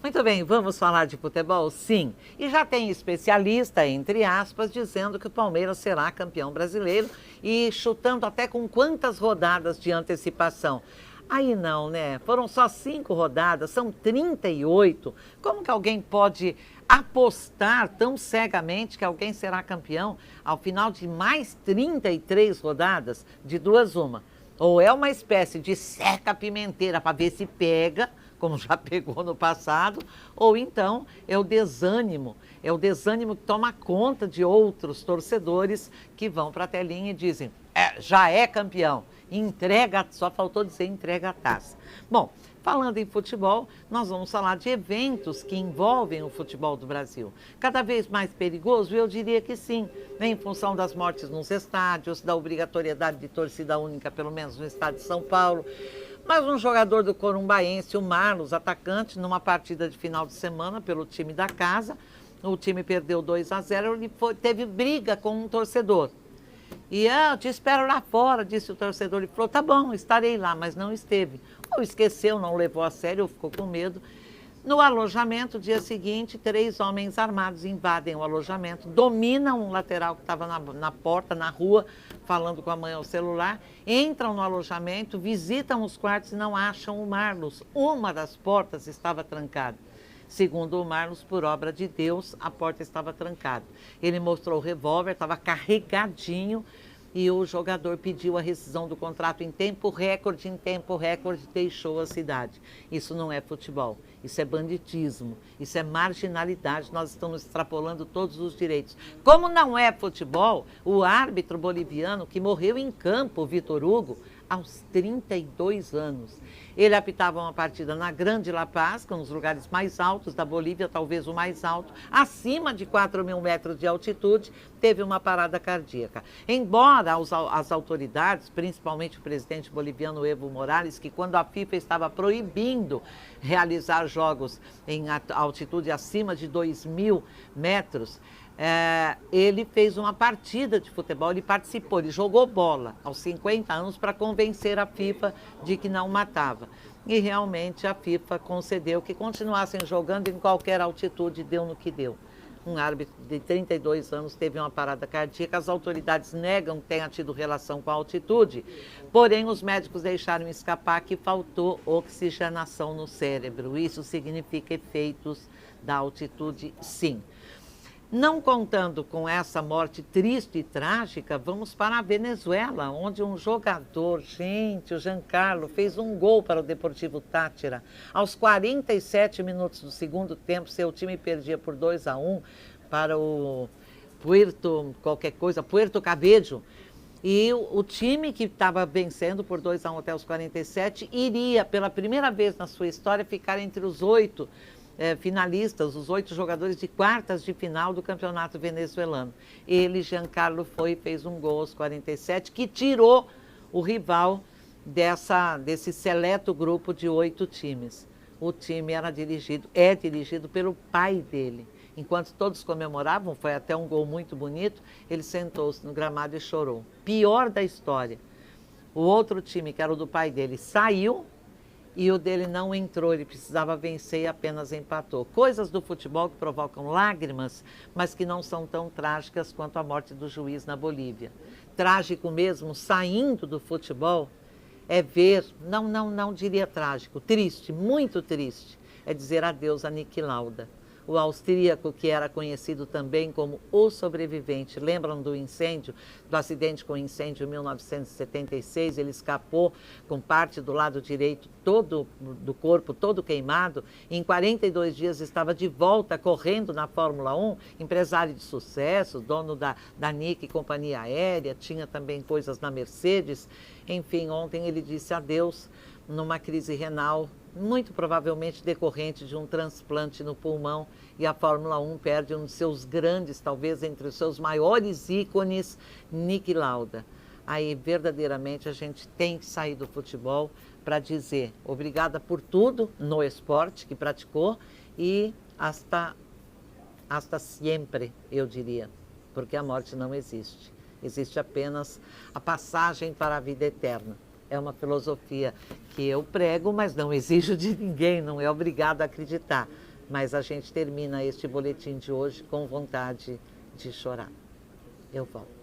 Muito bem, vamos falar de futebol? Sim. E já tem especialista, entre aspas, dizendo que o Palmeiras será campeão brasileiro e chutando até com quantas rodadas de antecipação. Aí não, né? Foram só 5 rodadas, são 38. Como que alguém pode apostar tão cegamente que alguém será campeão ao final de mais 33 rodadas? De duas, uma. Ou é uma espécie de seca-pimenteira para ver se pega, como já pegou no passado, ou então é o desânimo que toma conta de outros torcedores que vão para a telinha e dizem, já é campeão, entrega, só faltou dizer entrega a taça. Bom, falando em futebol, nós vamos falar de eventos que envolvem o futebol do Brasil. Cada vez mais perigoso, eu diria que sim, em função das mortes nos estádios, da obrigatoriedade de torcida única, pelo menos no estado de São Paulo. Mas um jogador do Corumbaense, o Marlos, atacante, numa partida de final de semana pelo time da casa, o time perdeu 2-0, ele teve briga com um torcedor. E eu te espero lá fora, disse o torcedor. Ele falou, tá bom, estarei lá, mas não esteve. Ou esqueceu, não levou a sério, ou ficou com medo. No alojamento, dia seguinte, 3 homens armados invadem o alojamento, dominam um lateral que estava na porta, na rua, falando com a mãe ao celular, entram no alojamento, visitam os quartos e não acham o Marlos. Uma das portas estava trancada. Segundo o Marlos, por obra de Deus, a porta estava trancada. Ele mostrou o revólver, estava carregadinho, e o jogador pediu a rescisão do contrato em tempo recorde, deixou a cidade. Isso não é futebol, isso é banditismo, isso é marginalidade, nós estamos extrapolando todos os direitos. Como não é futebol, o árbitro boliviano que morreu em campo, Vitor Hugo, aos 32 anos. Ele apitava uma partida na Grande La Paz, que é um dos lugares mais altos da Bolívia, talvez o mais alto, acima de 4.000 metros de altitude, teve uma parada cardíaca. Embora as autoridades, principalmente o presidente boliviano Evo Morales, que quando a FIFA estava proibindo realizar jogos em altitude acima de 2.000 metros, ele fez uma partida de futebol, ele participou, ele jogou bola aos 50 anos para convencer a FIFA de que não matava. E realmente a FIFA concedeu que continuassem jogando em qualquer altitude, deu no que deu. Um árbitro de 32 anos teve uma parada cardíaca, as autoridades negam que tenha tido relação com a altitude, porém os médicos deixaram escapar que faltou oxigenação no cérebro. Isso significa efeitos da altitude, sim. Não contando com essa morte triste e trágica, vamos para a Venezuela, onde um jogador, gente, o Giancarlo, fez um gol para o Deportivo Táchira. Aos 47 minutos do segundo tempo, seu time perdia por 2-1 para o Puerto Cabello. E o time que estava vencendo por 2-1 até os 47 iria, pela primeira vez na sua história, ficar entre os 8 finalistas, os 8 jogadores de quartas de final do campeonato venezuelano. Ele, Giancarlo, fez um gol aos 47, que tirou o rival desse seleto grupo de 8 times. O time é dirigido pelo pai dele. Enquanto todos comemoravam, foi até um gol muito bonito, ele sentou-se no gramado e chorou. Pior da história, o outro time, que era o do pai dele, saiu, e o dele não entrou, ele precisava vencer e apenas empatou. Coisas do futebol que provocam lágrimas, mas que não são tão trágicas quanto a morte do juiz na Bolívia. Trágico mesmo, saindo do futebol, é ver, não diria trágico, triste, muito triste, é dizer adeus a Niki Lauda. O austríaco, que era conhecido também como o sobrevivente. Lembram do acidente com incêndio em 1976? Ele escapou com parte do lado direito do corpo todo queimado. Em 42 dias estava de volta correndo na Fórmula 1, empresário de sucesso, dono da Niki Companhia Aérea, tinha também coisas na Mercedes. Enfim, ontem ele disse adeus numa crise renal, muito provavelmente decorrente de um transplante no pulmão, e a Fórmula 1 perde um de seus grandes, talvez entre os seus maiores ícones, Niki Lauda. Aí, verdadeiramente, a gente tem que sair do futebol para dizer obrigada por tudo no esporte que praticou e hasta siempre, eu diria, porque a morte não existe. Existe apenas a passagem para a vida eterna. É uma filosofia que eu prego, mas não exijo de ninguém, não é obrigado a acreditar. Mas a gente termina este boletim de hoje com vontade de chorar. Eu volto.